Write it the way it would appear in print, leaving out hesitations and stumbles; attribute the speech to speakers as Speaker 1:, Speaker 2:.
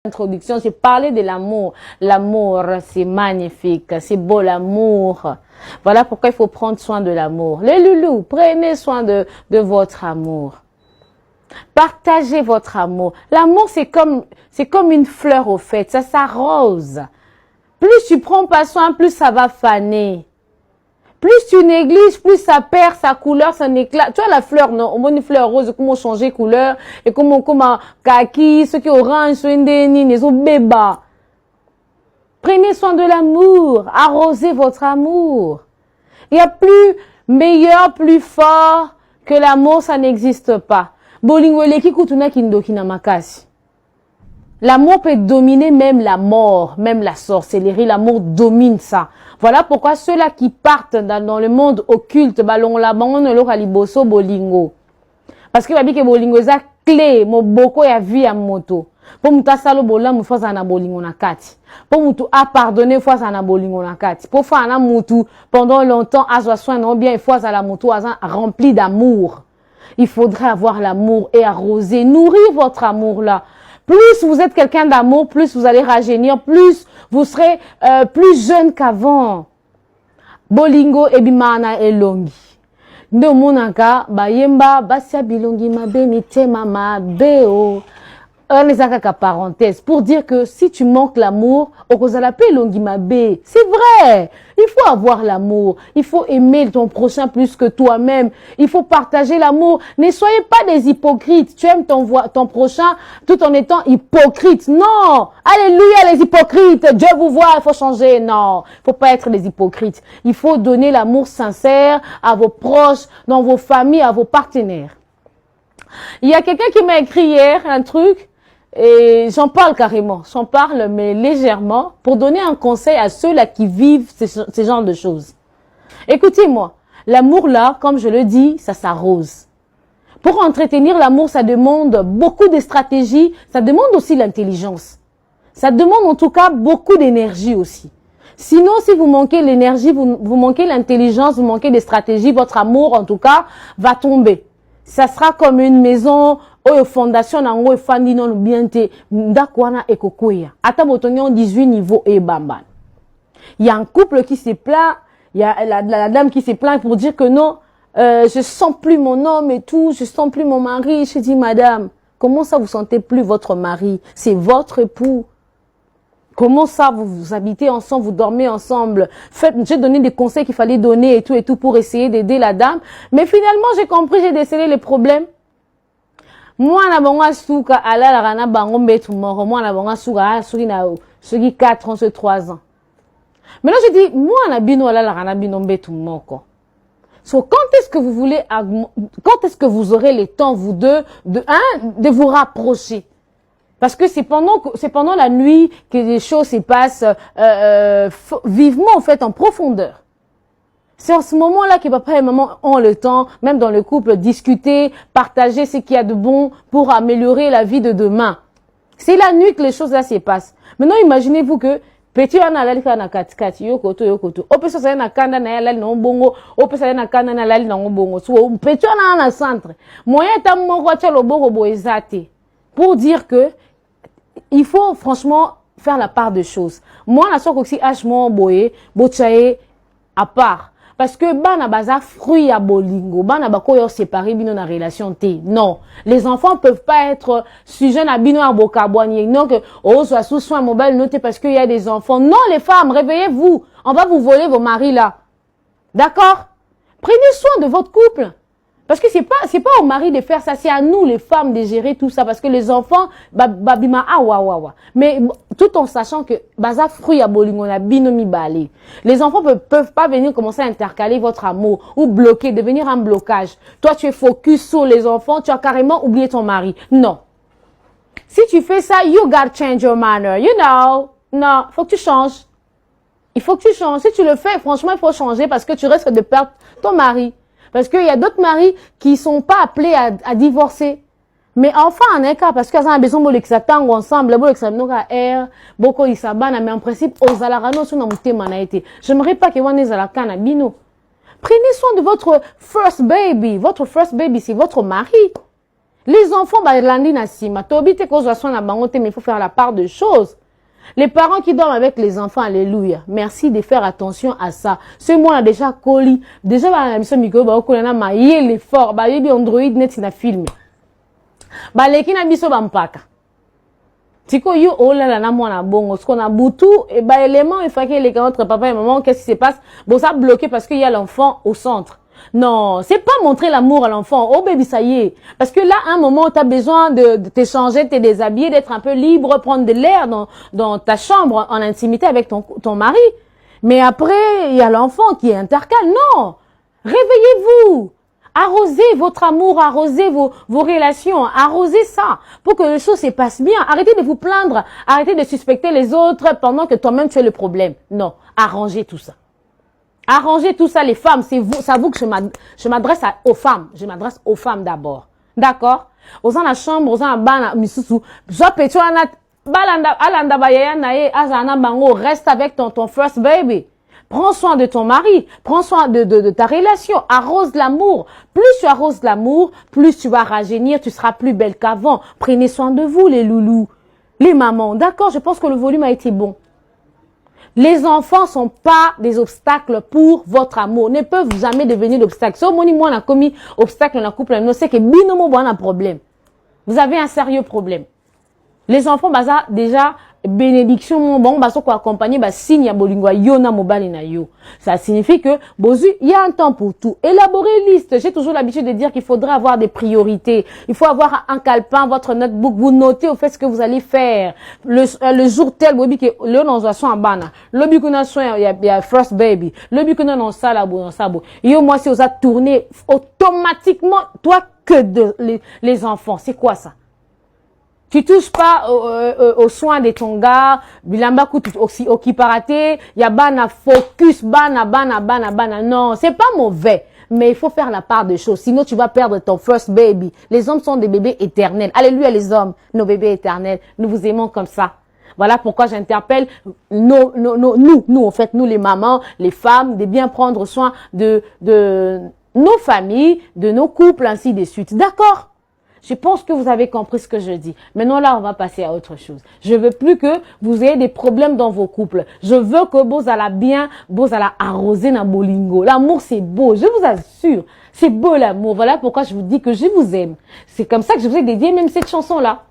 Speaker 1: Introduction, j'ai parlé de l'amour. L'amour, c'est magnifique, c'est beau l'amour. Voilà pourquoi il faut prendre soin de l'amour. Les loulous, prenez soin de votre amour. Partagez votre amour. L'amour, c'est comme une fleur au fait, ça s'arrose. Plus tu prends pas soin, plus ça va faner. Plus tu négliges, plus ça perd sa couleur, son éclat. Tu vois la fleur, non? Au moins une fleur rose, comment changer couleur, et comment kaki, ce qui est orange, ce les autres bébas. Prenez soin de l'amour, arrosez votre amour. Il y a plus meilleur, plus fort que l'amour, ça n'existe pas. Bolingwele kutuna kindokina makasi. L'amour peut dominer même la mort, même la sorcellerie. L'amour domine ça. Voilà pourquoi ceux-là qui partent dans le monde occulte, balon la bande le kaliboso bolingo. Parce que babi ke bolingo eza clé, mo boko ya vie ya moto. Pour muta salo bola mu foza na bolingo na kati. Pour mutu a pardonner foza na bolingo na kati. Pour faire na mutu pendant longtemps azwa soin non bien foza la moto azan rempli d'amour. Il faudrait avoir l'amour et arroser, nourrir votre amour là. Plus vous êtes quelqu'un d'amour, plus vous allez rajeunir, plus vous serez plus jeune qu'avant. Bolingo ebimana elongi. Ndo monaka bayemba basia bilongi mabe mitema mabeo. Parenthèse pour dire que si tu manques l'amour, c'est vrai. Il faut avoir l'amour. Il faut aimer ton prochain plus que toi-même. Il faut partager l'amour. Ne soyez pas des hypocrites. Tu aimes ton prochain tout en étant hypocrite. Non. Alléluia les hypocrites. Dieu vous voit, il faut changer. Non. Il faut pas être des hypocrites. Il faut donner l'amour sincère à vos proches, dans vos familles, à vos partenaires. Il y a quelqu'un qui m'a écrit hier un truc. Et j'en parle carrément, j'en parle mais légèrement pour donner un conseil à ceux-là qui vivent ces genres de choses. Écoutez-moi, l'amour là, comme je le dis, ça s'arrose. Pour entretenir l'amour, ça demande beaucoup de stratégies, ça demande aussi l'intelligence. Ça demande en tout cas beaucoup d'énergie aussi. Sinon, si vous manquez l'énergie, vous manquez l'intelligence, vous manquez des stratégies, votre amour en tout cas va tomber. Ça sera comme une maison oyo fondation nango efandi non bien te ndakwana ekokoya ata botonyo 18 niveaux et bamban. Il y a un couple qui se plaint, il y a la dame qui se plaint pour dire que non, je sens plus mon homme et tout, je sens plus mon mari. Je dis madame, comment ça vous sentez plus votre mari? C'est votre époux. Comment ça vous habitez ensemble, vous dormez ensemble? J'ai donné des conseils qu'il fallait donner et tout pour essayer d'aider la dame, mais finalement j'ai compris, j'ai décelé les problèmes. Moi na bonga suka ala la rana bango mbetu moko moi na bonga suka suki na suki 4 ans sur 3 ans. Mais là je dis moi na bino ala la rana bino mbetu moko. So quand est-ce que vous voulez quand est-ce que vous aurez le temps vous deux de vous rapprocher? Parce que c'est pendant la nuit que les choses se passent vivement en fait en profondeur. C'est en ce moment-là que papa et maman ont le temps, même dans le couple, discuter, partager ce qu'il y a de bon pour améliorer la vie de demain. C'est la nuit que les choses là se passent. Maintenant, imaginez-vous que petit wana lali kana katikati yokoto. Ope ça na kanda na lali na bongo, ope ça na kanda na lali na bongo. So petit wana na centre. Moyen ta moko cha loboko boezate. Pour dire que il faut franchement faire la part des choses. Moi na so koksi hmo boye, bochae à part. Parce que bana baza fruit à bolingo, bana bakoyo séparé bino na relation T. Non, les enfants peuvent pas être sujets à bino à bokabouani. Non que oh soit sous soin mobile noté parce qu'il y a des enfants. Non les femmes, réveillez-vous. On va vous voler vos maris là. D'accord? Prenez soin de votre couple. Parce que c'est pas au mari de faire ça, c'est à nous les femmes de gérer tout ça parce que les enfants babima wa. Mais tout en sachant que baza fruit à bolingo na binomi balé. Les enfants peuvent pas venir commencer à intercaler votre amour ou bloquer, devenir un blocage. Toi tu es focus sur les enfants, tu as carrément oublié ton mari. Non. Si tu fais ça, you gotta change your manner, you know. Non, faut que tu changes. Il faut que tu changes. Si tu le fais, franchement, il faut changer parce que tu risques de perdre ton mari. Parce qu'il y a d'autres maris qui sont pas appelés à divorcer. Mais enfin, en un cas, parce qu'ils ont besoin de l'exatango ensemble, beaucoup ils s'abannent, mais en principe, aux alarano sont dans mon été. J'aimerais pas que vous ayez la canne bino. Prenez soin de votre first baby. Votre first baby, c'est votre mari. Les enfants, bah, landi na sima. Tobite ko zoaswa na bangote, mais il faut faire la part de choses. Les parents qui dorment avec les enfants, alléluia. Merci de faire attention à ça. Ce mois a déjà colis. Déjà, bah, la mission micro, bah, on a l'effort. Bah, il y a Android net na film. Bah, les qui n'a biso bampaka. Tiko yo, oh là là, na mwana bongo. Ce qu'on a boutou, et bah, élément, il faut qu'il y ait entre papa et maman, qu'est-ce qui se passe? Bon, ça bloqué parce qu'il y a l'enfant au centre. Non, c'est pas montrer l'amour à l'enfant. Oh baby, ça y est. Parce que là, à un moment, tu as besoin de t'échanger, de te déshabiller, d'être un peu libre, prendre de l'air dans ta chambre, en intimité avec ton mari. Mais après, il y a l'enfant qui est intercal. Non, réveillez-vous. Arrosez votre amour, arrosez vos relations, arrosez ça pour que les choses se passent bien. Arrêtez de vous plaindre, arrêtez de suspecter les autres pendant que toi-même tu es le problème. Non, arrangez tout ça. Arrangez tout ça, les femmes. C'est à vous que je m'adresse aux femmes. Je m'adresse aux femmes d'abord. D'accord? Aux gens la chambre, aux gens la bana, misusu. Reste avec ton first baby. Prends soin de ton mari. Prends soin de ta relation. Arrose l'amour. Plus tu arroses l'amour, plus tu vas rajeunir. Tu seras plus belle qu'avant. Prenez soin de vous, les loulous. Les mamans. D'accord? Je pense que le volume a été bon. Les enfants sont pas des obstacles pour votre amour. Ne peuvent jamais devenir d'obstacles. Si moi, on a commis obstacle dans la couple, on sait que binomo bon un problème. Vous avez un sérieux problème. Les enfants, bah, ça, déjà, bénédiction, mon bon, bah, ça, quoi, accompagner, bah, signe, ya bolingwa, yona, mobali, na yo. Ça signifie que, bozu, il y a un temps pour tout. Élaborer une liste. J'ai toujours l'habitude de dire qu'il faudrait avoir des priorités. Il faut avoir un calepin, votre notebook, vous notez, au fait, ce que vous allez faire. Le jour tel, bobi, que, le, non, en bana. Le but qu'on a soin, il y a first baby. Le but qu'on a dans ça, là, dans ça, yo, moi, si vous avez tourné automatiquement, toi, que les enfants. C'est quoi ça? Tu touches pas aux soins de ton gars, bilamba coup aussi occuparaté, y a bana focus, bana. Non, c'est pas mauvais, mais il faut faire la part des choses. Sinon, tu vas perdre ton first baby. Les hommes sont des bébés éternels. Alléluia les hommes, nos bébés éternels. Nous vous aimons comme ça. Voilà pourquoi j'interpelle nous, en fait, nous les mamans, les femmes, de bien prendre soin de nos familles, de nos couples, ainsi de suite. D'accord? Je pense que vous avez compris ce que je dis. Maintenant, là, on va passer à autre chose. Je veux plus que vous ayez des problèmes dans vos couples. Je veux que vous allez bien, vous allez arroser dans bolingo. L'amour, c'est beau. Je vous assure. C'est beau, l'amour. Voilà pourquoi je vous dis que je vous aime. C'est comme ça que je vous ai dédié même cette chanson-là.